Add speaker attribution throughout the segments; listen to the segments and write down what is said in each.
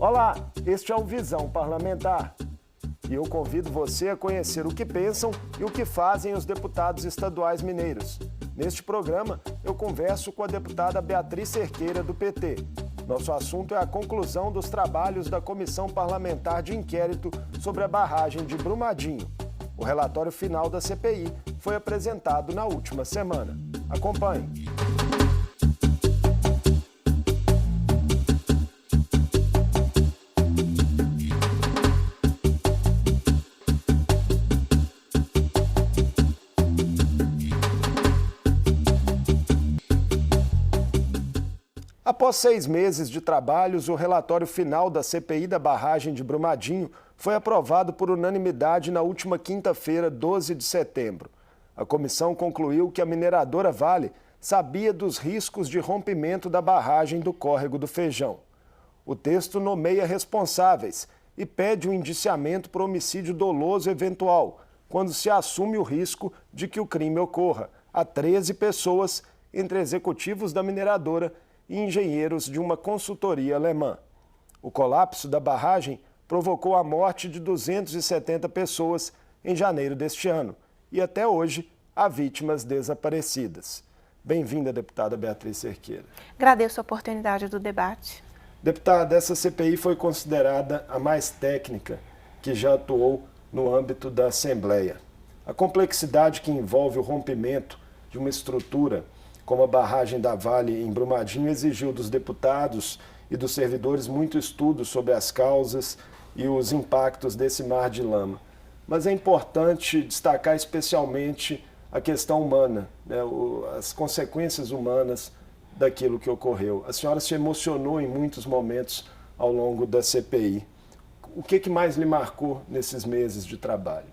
Speaker 1: Olá, este é o Visão Parlamentar. E eu convido você a conhecer o que pensam e o que fazem os deputados estaduais mineiros. Neste programa, eu converso com a deputada Beatriz Cerqueira, do PT. Nosso assunto é a conclusão dos trabalhos da Comissão Parlamentar de Inquérito sobre a barragem de Brumadinho. O relatório final da CPI foi apresentado na última semana. Acompanhe. Após 6 meses de trabalhos, o relatório final da CPI da barragem de Brumadinho foi aprovado por unanimidade na última quinta-feira, 12 de setembro. A comissão concluiu que a mineradora Vale sabia dos riscos de rompimento da barragem do Córrego do Feijão. O texto nomeia responsáveis e pede um indiciamento por homicídio doloso eventual, quando se assume o risco de que o crime ocorra, a 13 pessoas, entre executivos da mineradora e engenheiros de uma consultoria alemã. O colapso da barragem provocou a morte de 270 pessoas em janeiro deste ano e até hoje há vítimas desaparecidas. Bem-vinda, deputada Beatriz Cerqueira.
Speaker 2: Agradeço a oportunidade do debate.
Speaker 1: Deputada, essa CPI foi considerada a mais técnica que já atuou no âmbito da Assembleia. A complexidade que envolve o rompimento de uma estrutura como a barragem da Vale em Brumadinho exigiu dos deputados e dos servidores muito estudo sobre as causas e os impactos desse mar de lama. Mas é importante destacar especialmente a questão humana, né, as consequências humanas daquilo que ocorreu. A senhora se emocionou em muitos momentos ao longo da CPI. O que mais lhe marcou nesses meses de trabalho?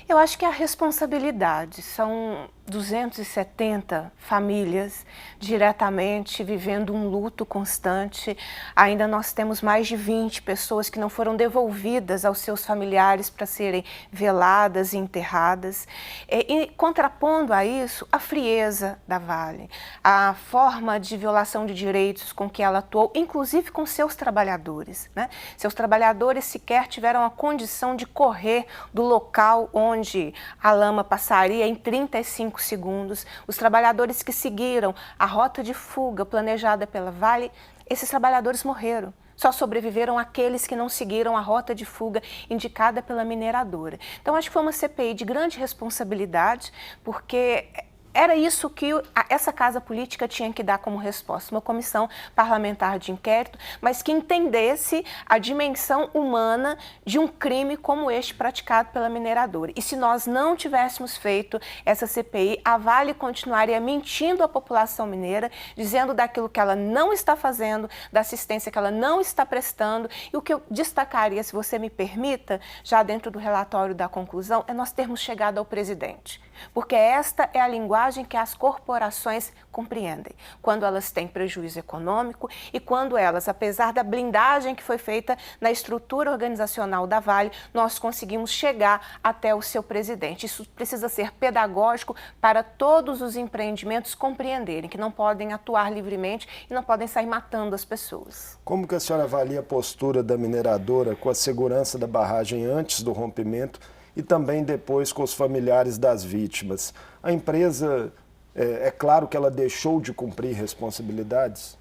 Speaker 2: Eu acho que a responsabilidade, são 270 famílias diretamente vivendo um luto constante. Ainda nós temos mais de 20 pessoas que não foram devolvidas aos seus familiares para serem veladas e enterradas. E contrapondo a isso, a frieza da Vale, a forma de violação de direitos com que ela atuou, inclusive com seus trabalhadores, né? Seus trabalhadores sequer tiveram a condição de correr do local onde a lama passaria em 35 segundos. Os trabalhadores que seguiram a rota de fuga planejada pela Vale, esses trabalhadores morreram. Só sobreviveram aqueles que não seguiram a rota de fuga indicada pela mineradora. Então, acho que foi uma CPI de grande responsabilidade, porque era isso que essa casa política tinha que dar como resposta, uma comissão parlamentar de inquérito, mas que entendesse a dimensão humana de um crime como este praticado pela mineradora. E se nós não tivéssemos feito essa CPI, a Vale continuaria mentindo à população mineira, dizendo daquilo que ela não está fazendo, da assistência que ela não está prestando. E o que eu destacaria, se você me permita, já dentro do relatório da conclusão, é nós termos chegado ao presidente. Porque esta é a linguagem que as corporações compreendem, quando elas têm prejuízo econômico e quando elas, apesar da blindagem que foi feita na estrutura organizacional da Vale, nós conseguimos chegar até o seu presidente. Isso precisa ser pedagógico para todos os empreendimentos compreenderem que não podem atuar livremente e não podem sair matando as pessoas.
Speaker 1: Como que a senhora avalia a postura da mineradora com a segurança da barragem antes do rompimento e também depois com os familiares das vítimas? A empresa, é claro que ela deixou de cumprir responsabilidades?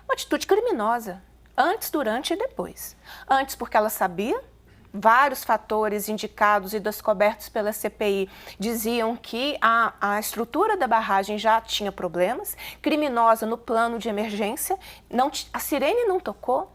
Speaker 2: Uma atitude criminosa, antes, durante e depois. Antes porque ela sabia, vários fatores indicados e descobertos pela CPI diziam que a estrutura da barragem já tinha problemas, criminosa no plano de emergência, a sirene não tocou.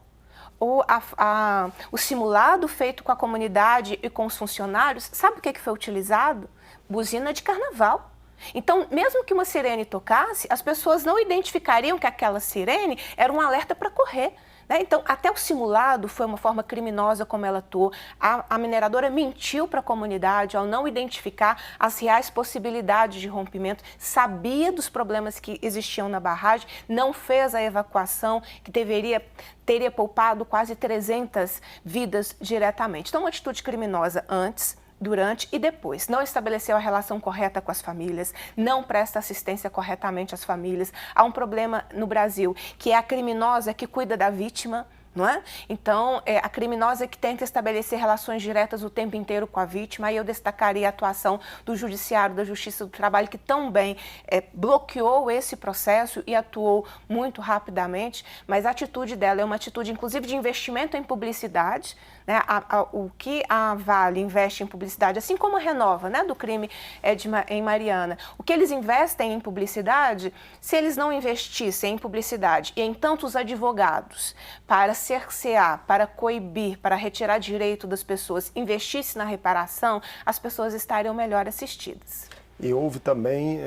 Speaker 2: O simulado feito com a comunidade e com os funcionários, sabe o que foi utilizado? Buzina de carnaval. Então, mesmo que uma sirene tocasse, as pessoas não identificariam que aquela sirene era um alerta para correr. Né? Então, até o simulado foi uma forma criminosa como ela atuou. A mineradora mentiu para a comunidade ao não identificar as reais possibilidades de rompimento, sabia dos problemas que existiam na barragem, não fez a evacuação que teria poupado quase 300 vidas diretamente. Então, uma atitude criminosa antes, durante e depois. Não estabeleceu a relação correta com as famílias, não presta assistência corretamente às famílias. Há um problema no Brasil, que é a criminosa que cuida da vítima, não é? Então, a criminosa que tenta estabelecer relações diretas o tempo inteiro com a vítima, aí eu destacaria a atuação do Judiciário, da Justiça do Trabalho, que também bloqueou esse processo e atuou muito rapidamente, mas a atitude dela é uma atitude, inclusive, de investimento em publicidade, né? O que a Vale investe em publicidade, assim como a Renova, né, do crime em Mariana, o que eles investem em publicidade, se eles não investissem em publicidade e em tantos advogados para cercear, para coibir, para retirar direito das pessoas, investisse na reparação, as pessoas estariam melhor assistidas.
Speaker 1: E houve também,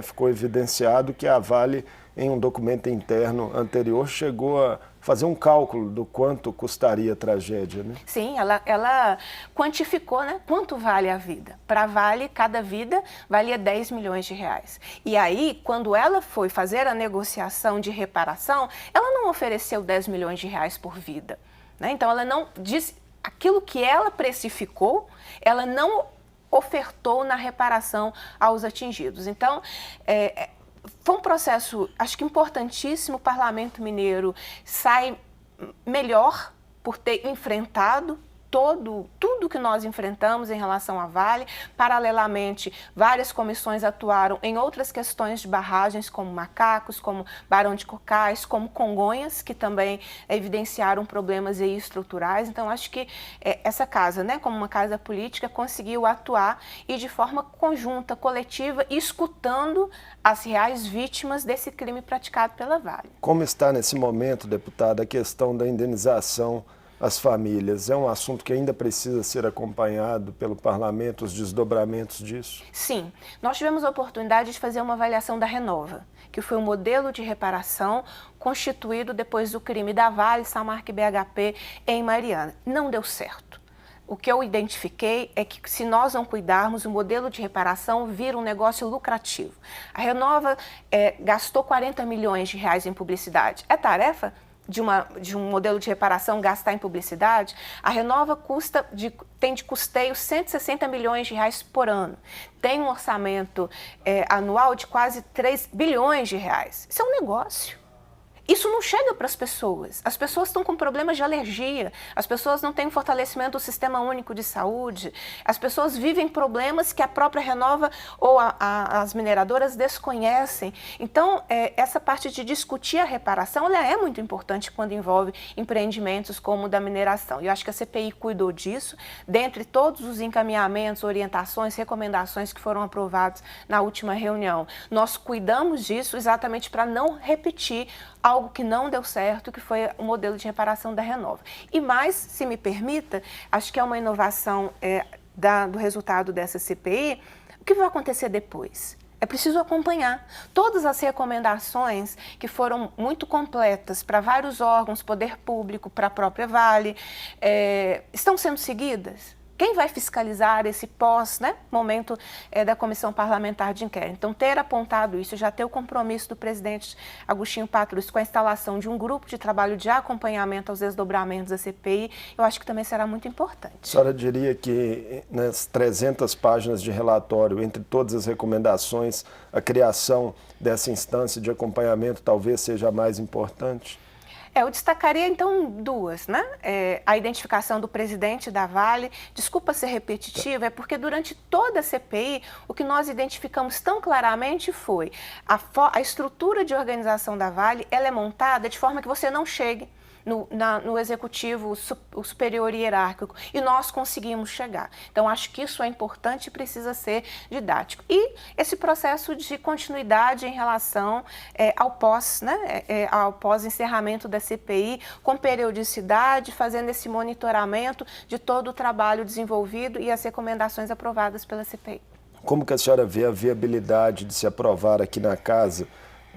Speaker 1: ficou evidenciado que a Vale, em um documento interno anterior, chegou a fazer um cálculo do quanto custaria a tragédia, né?
Speaker 2: Sim, ela quantificou, né, quanto vale a vida. Para a Vale, cada vida valia 10 milhões de reais. E aí, quando ela foi fazer a negociação de reparação, ela não ofereceu 10 milhões de reais por vida, né? Então, ela não disse aquilo que ela precificou, ela não ofertou na reparação aos atingidos. Então, foi um processo, acho que importantíssimo. O Parlamento Mineiro sai melhor por ter enfrentado tudo que nós enfrentamos em relação à Vale. Paralelamente, várias comissões atuaram em outras questões de barragens, como Macacos, como Barão de Cocais, como Congonhas, que também evidenciaram problemas aí estruturais. Então, acho que essa casa, né, como uma casa política, conseguiu atuar e de forma conjunta, coletiva, escutando as reais vítimas desse crime praticado pela Vale.
Speaker 1: Como está nesse momento, deputada, a questão da indenização às famílias? É um assunto que ainda precisa ser acompanhado pelo parlamento, os desdobramentos disso?
Speaker 2: Sim, nós tivemos a oportunidade de fazer uma avaliação da Renova, que foi um modelo de reparação constituído depois do crime da Vale, Samarco e BHP em Mariana. Não deu certo. O que eu identifiquei é que, se nós não cuidarmos, o modelo de reparação vira um negócio lucrativo. A Renova gastou 40 milhões de reais em publicidade. É tarefa de um modelo de reparação gastar em publicidade? A Renova tem de custeio 160 milhões de reais por ano. Tem um orçamento anual de quase 3 bilhões de reais. Isso é um negócio. Isso não chega para as pessoas. As pessoas estão com problemas de alergia, as pessoas não têm um fortalecimento do Sistema Único de Saúde, as pessoas vivem problemas que a própria Renova ou as mineradoras desconhecem. Então, essa parte de discutir a reparação, ela é muito importante quando envolve empreendimentos como o da mineração. E eu acho que a CPI cuidou disso, dentre todos os encaminhamentos, orientações, recomendações que foram aprovados na última reunião. Nós cuidamos disso exatamente para não repetir algo que não deu certo, que foi o modelo de reparação da Renova. E mais, se me permita, acho que é uma inovação do resultado dessa CPI, o que vai acontecer depois? É preciso acompanhar. Todas as recomendações que foram muito completas para vários órgãos, poder público, para a própria Vale, estão sendo seguidas? Quem vai fiscalizar esse momento da Comissão Parlamentar de Inquérito? Então, ter apontado isso, já ter o compromisso do presidente Agostinho Patrus com a instalação de um grupo de trabalho de acompanhamento aos desdobramentos da CPI, eu acho que também será muito importante.
Speaker 1: A senhora diria que nas 300 páginas de relatório, entre todas as recomendações, a criação dessa instância de acompanhamento talvez seja a mais importante?
Speaker 2: Eu destacaria, então, duas, né? A identificação do presidente da Vale. Desculpa ser repetitiva, é porque durante toda a CPI, o que nós identificamos tão claramente foi a estrutura de organização da Vale, ela é montada de forma que você não chegue no executivo superior hierárquico, e nós conseguimos chegar. Então, acho que isso é importante e precisa ser didático. E esse processo de continuidade em relação ao pós-encerramento da CPI, com periodicidade, fazendo esse monitoramento de todo o trabalho desenvolvido e as recomendações aprovadas pela CPI.
Speaker 1: Como que a senhora vê a viabilidade de se aprovar aqui na casa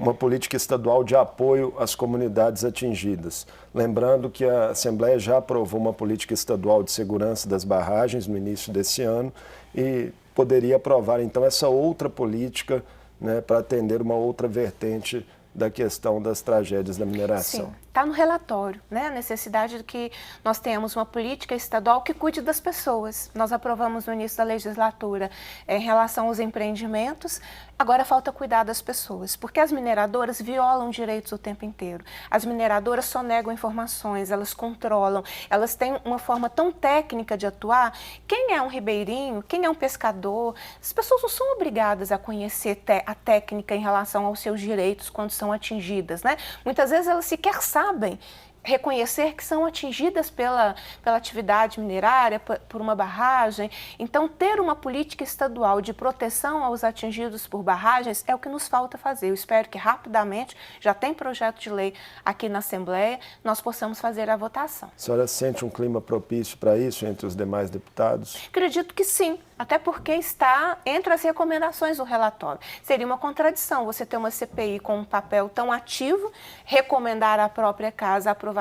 Speaker 1: uma política estadual de apoio às comunidades atingidas? Lembrando que a Assembleia já aprovou uma política estadual de segurança das barragens no início desse ano e poderia aprovar, então, essa outra política, né, para atender uma outra vertente da questão das tragédias da mineração.
Speaker 2: Sim. está no relatório, né? A necessidade de que nós tenhamos uma política estadual que cuide das pessoas. Nós aprovamos no início da legislatura em relação aos empreendimentos, agora falta cuidar das pessoas, porque as mineradoras violam direitos o tempo inteiro. As mineradoras só negam informações, elas controlam, elas têm uma forma tão técnica de atuar. Quem é um ribeirinho, quem é um pescador, as pessoas não são obrigadas a conhecer a técnica em relação aos seus direitos quando são atingidas, né? Muitas vezes elas sequer sabem reconhecer que são atingidas pela atividade minerária, por uma barragem. Então, ter uma política estadual de proteção aos atingidos por barragens é o que nos falta fazer. Eu espero que rapidamente, já tem projeto de lei aqui na Assembleia, nós possamos fazer a votação.
Speaker 1: A senhora sente um clima propício para isso entre os demais deputados?
Speaker 2: Acredito que sim, até porque está entre as recomendações do relatório. Seria uma contradição você ter uma CPI com um papel tão ativo, recomendar à própria casa a aprovação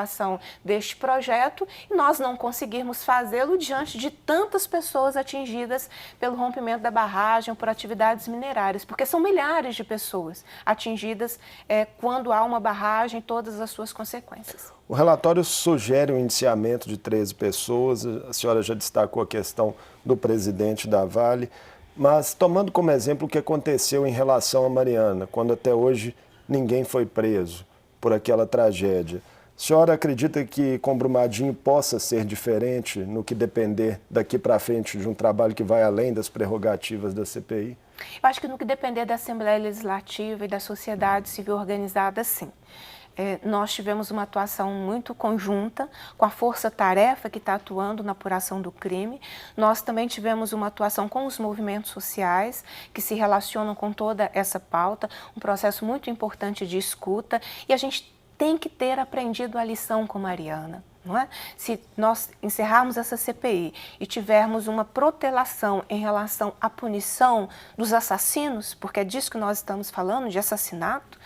Speaker 2: deste projeto e nós não conseguirmos fazê-lo diante de tantas pessoas atingidas pelo rompimento da barragem ou por atividades minerárias, porque são milhares de pessoas atingidas quando há uma barragem, todas as suas consequências.
Speaker 1: O relatório sugere o indiciamento de 13 pessoas, a senhora já destacou a questão do presidente da Vale, mas tomando como exemplo o que aconteceu em relação a Mariana, quando até hoje ninguém foi preso por aquela tragédia. A senhora acredita que com Brumadinho possa ser diferente no que depender daqui para frente de um trabalho que vai além das prerrogativas da CPI?
Speaker 2: Eu acho que no que depender da Assembleia Legislativa e da sociedade civil organizada, sim. Nós tivemos uma atuação muito conjunta com a força-tarefa que está atuando na apuração do crime. Nós também tivemos uma atuação com os movimentos sociais que se relacionam com toda essa pauta, um processo muito importante de escuta, e a gente tem que ter aprendido a lição com Mariana. Não é? Se nós encerrarmos essa CPI e tivermos uma protelação em relação à punição dos assassinos, porque é disso que nós estamos falando, de assassinato,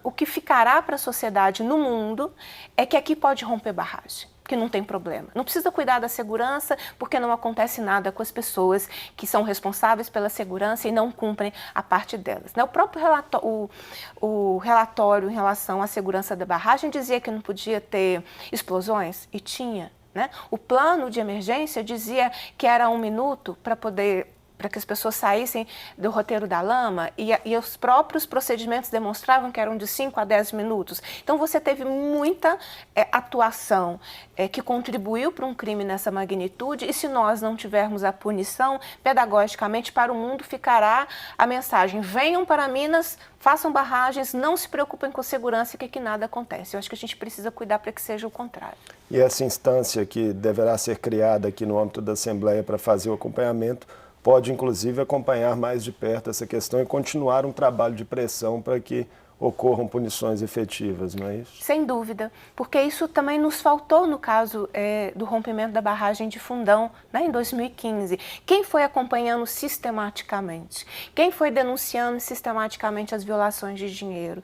Speaker 2: o que ficará para a sociedade no mundo é que aqui pode romper barragem, que não tem problema. Não precisa cuidar da segurança, porque não acontece nada com as pessoas que são responsáveis pela segurança e não cumprem a parte delas. O próprio relatório em relação à segurança da barragem dizia que não podia ter explosões, e tinha. O plano de emergência dizia que era 1 minuto para que as pessoas saíssem do roteiro da lama, e os próprios procedimentos demonstravam que eram de 5 a 10 minutos. Então, você teve muita atuação que contribuiu para um crime nessa magnitude, e se nós não tivermos a punição, pedagogicamente, para o mundo ficará a mensagem: venham para Minas, façam barragens, não se preocupem com segurança, que aqui nada acontece. Eu acho que a gente precisa cuidar para que seja o contrário.
Speaker 1: E essa instância que deverá ser criada aqui no âmbito da Assembleia para fazer o acompanhamento, pode, inclusive, acompanhar mais de perto essa questão e continuar um trabalho de pressão para que ocorram punições efetivas, não é isso?
Speaker 2: Sem dúvida, porque isso também nos faltou no caso do rompimento da barragem de Fundão, em 2015. Quem foi acompanhando sistematicamente? Quem foi denunciando sistematicamente as violações de dinheiro?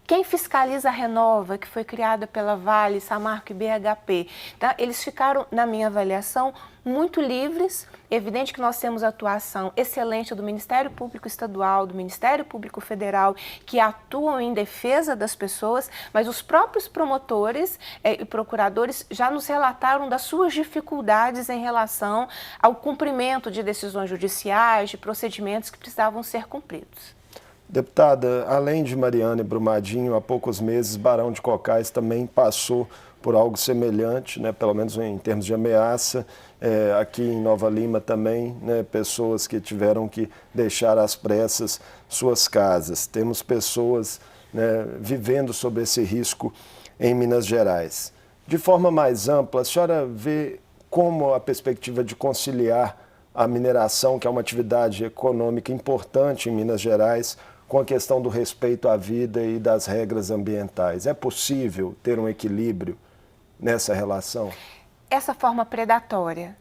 Speaker 2: Quem fiscaliza a Renova, que foi criada pela Vale, Samarco e BHP? Tá? Eles ficaram, na minha avaliação, muito livres. É evidente que nós temos atuação excelente do Ministério Público Estadual, do Ministério Público Federal, que atuam em defesa das pessoas, mas os próprios promotores e procuradores já nos relataram das suas dificuldades em relação ao cumprimento de decisões judiciais, de procedimentos que precisavam ser cumpridos.
Speaker 1: Deputada, além de Mariana e Brumadinho, há poucos meses, Barão de Cocais também passou por algo semelhante, pelo menos em termos de ameaça. Aqui em Nova Lima também, pessoas que tiveram que deixar às pressas suas casas. Temos pessoas vivendo sob esse risco em Minas Gerais. De forma mais ampla, a senhora vê como a perspectiva de conciliar a mineração, que é uma atividade econômica importante em Minas Gerais, com a questão do respeito à vida e das regras ambientais. É possível ter um equilíbrio nessa relação?
Speaker 2: Essa forma predatória,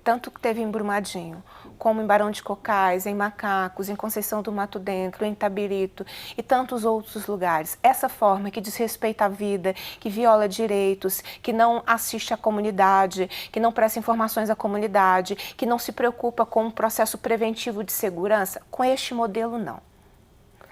Speaker 2: tanto que teve em Brumadinho, como em Barão de Cocais, em Macacos, em Conceição do Mato Dentro, em Itabirito e tantos outros lugares, essa forma que desrespeita a vida, que viola direitos, que não assiste à comunidade, que não presta informações à comunidade, que não se preocupa com um processo preventivo de segurança, com este modelo não.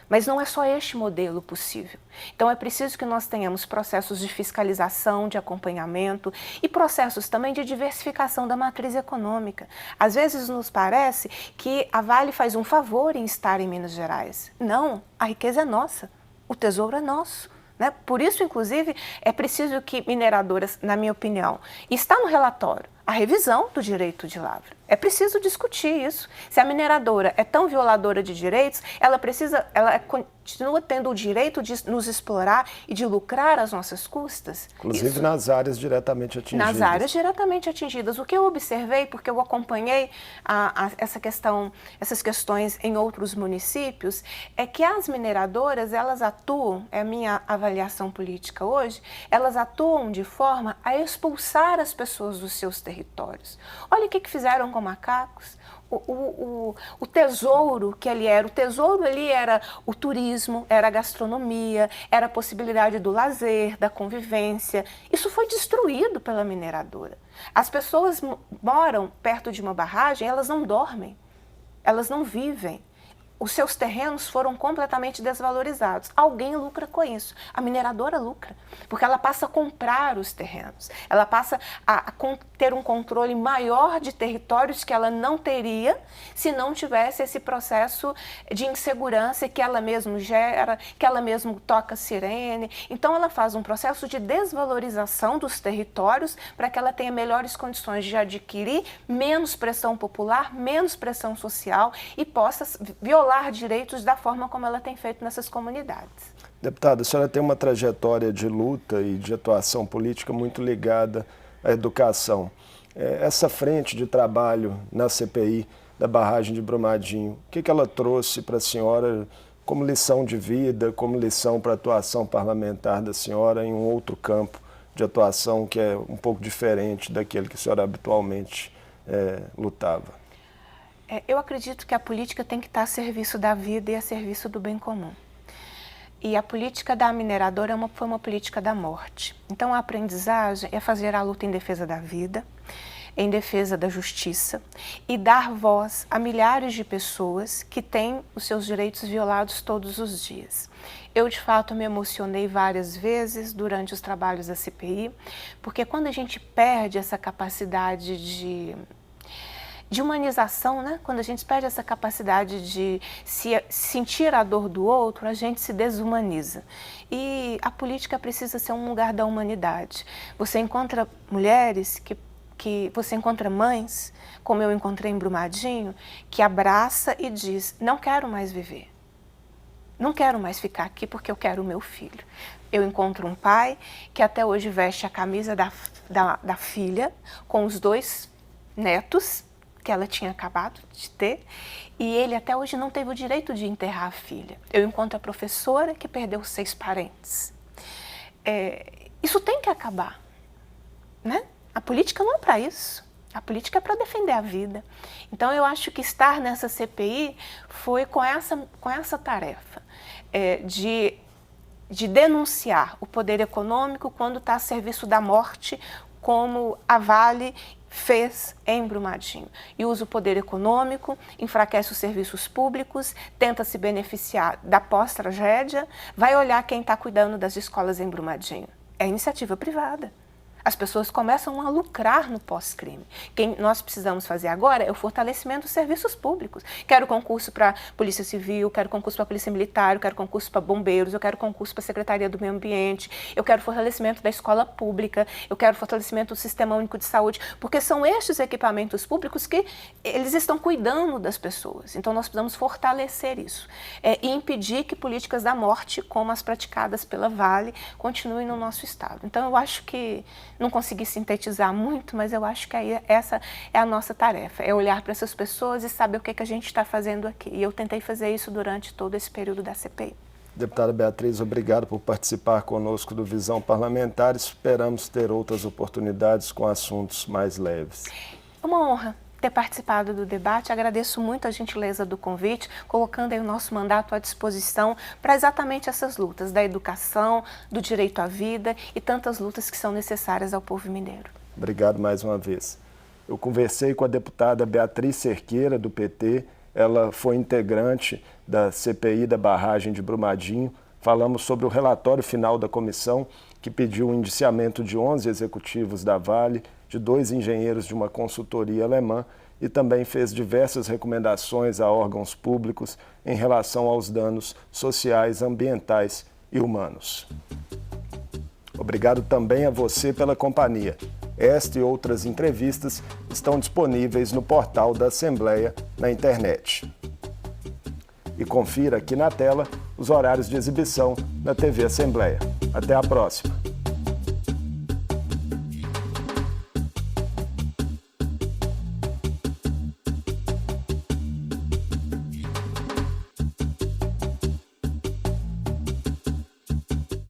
Speaker 2: Mas não é só este modelo possível. Então é preciso que nós tenhamos processos de fiscalização, de acompanhamento e processos também de diversificação da matriz econômica. Às vezes nos parece que a Vale faz um favor em estar em Minas Gerais. Não, a riqueza é nossa, o tesouro é nosso. Né? Por isso, inclusive, é preciso que mineradoras, na minha opinião, está no relatório a revisão do direito de lavra. É preciso discutir isso. Se a mineradora é tão violadora de direitos, ela continua tendo o direito de nos explorar e de lucrar às nossas custas.
Speaker 1: Inclusive
Speaker 2: isso,
Speaker 1: nas áreas diretamente atingidas.
Speaker 2: Nas áreas diretamente atingidas. O que eu observei, porque eu acompanhei essas questões em outros municípios, é que as mineradoras, elas atuam, é a minha avaliação política hoje, elas atuam de forma a expulsar as pessoas dos seus territórios. Olha o que fizeram com macacos. O tesouro que ali era, o tesouro ali era o turismo, era a gastronomia, era a possibilidade do lazer, da convivência. Isso foi destruído pela mineradora. As pessoas moram perto de uma barragem, elas não dormem, elas não vivem. Os seus terrenos foram completamente desvalorizados. Alguém lucra com isso. A mineradora lucra, porque ela passa a comprar os terrenos. Ela passa a ter um controle maior de territórios que ela não teria se não tivesse esse processo de insegurança que ela mesma gera, que ela mesma toca sirene. Então, ela faz um processo de desvalorização dos territórios para que ela tenha melhores condições de adquirir menos pressão popular, menos pressão social e possa violar direitos da forma como ela tem feito nessas comunidades.
Speaker 1: Deputada, a senhora tem uma trajetória de luta e de atuação política muito ligada à educação. Essa frente de trabalho na CPI da barragem de Brumadinho, o que ela trouxe para a senhora como lição de vida, como lição para a atuação parlamentar da senhora em um outro campo de atuação que é um pouco diferente daquele que a senhora habitualmente lutava?
Speaker 2: Eu acredito que a política tem que estar a serviço da vida e a serviço do bem comum. E a política da mineradora foi uma política da morte. Então a aprendizagem é fazer a luta em defesa da vida, em defesa da justiça e dar voz a milhares de pessoas que têm os seus direitos violados todos os dias. Eu, de fato, me emocionei várias vezes durante os trabalhos da CPI, porque quando a gente perde essa capacidade de humanização, né? Quando a gente perde essa capacidade de sentir a dor do outro, a gente se desumaniza. E a política precisa ser um lugar da humanidade. Você encontra mulheres você encontra mães, como eu encontrei em Brumadinho, que abraça e diz: não quero mais viver. Não quero mais ficar aqui porque eu quero o meu filho. Eu encontro um pai que até hoje veste a camisa da filha com os 2 netos que ela tinha acabado de ter, e ele até hoje não teve o direito de enterrar a filha. Eu encontro a professora que perdeu 6 parentes. Isso tem que acabar, né? A política não é para isso. A política é para defender a vida. Então, eu acho que estar nessa CPI foi com essa tarefa de denunciar o poder econômico quando está a serviço da morte, como a Vale fez em Brumadinho. E usa o poder econômico, enfraquece os serviços públicos, tenta se beneficiar da pós-tragédia, vai olhar quem está cuidando das escolas em Brumadinho. É iniciativa privada. As pessoas começam a lucrar no pós-crime. O que nós precisamos fazer agora é o fortalecimento dos serviços públicos. Quero concurso para Polícia Civil, quero concurso para Polícia Militar, eu quero concurso para bombeiros, eu quero concurso para a Secretaria do Meio Ambiente, eu quero fortalecimento da escola pública, eu quero fortalecimento do Sistema Único de Saúde, porque são estes equipamentos públicos que eles estão cuidando das pessoas. Então nós precisamos fortalecer isso e impedir que políticas da morte, como as praticadas pela Vale, continuem no nosso estado. Então eu acho que não consegui sintetizar muito, mas eu acho que essa é a nossa tarefa, é olhar para essas pessoas e saber o que a gente está fazendo aqui. E eu tentei fazer isso durante todo esse período da CPI.
Speaker 1: Deputada Beatriz, obrigado por participar conosco do Visão Parlamentar. Esperamos ter outras oportunidades com assuntos mais leves.
Speaker 2: É uma honra ter participado do debate. Agradeço muito a gentileza do convite, colocando aí o nosso mandato à disposição para exatamente essas lutas da educação, do direito à vida e tantas lutas que são necessárias ao povo mineiro.
Speaker 1: Obrigado mais uma vez. Eu conversei com a deputada Beatriz Cerqueira, do PT, ela foi integrante da CPI da barragem de Brumadinho. Falamos sobre o relatório final da comissão, que pediu o indiciamento de 11 executivos da Vale, de 2 engenheiros de uma consultoria alemã, e também fez diversas recomendações a órgãos públicos em relação aos danos sociais, ambientais e humanos. Obrigado também a você pela companhia. Esta e outras entrevistas estão disponíveis no portal da Assembleia na internet. E confira aqui na tela os horários de exibição na TV Assembleia. Até a próxima!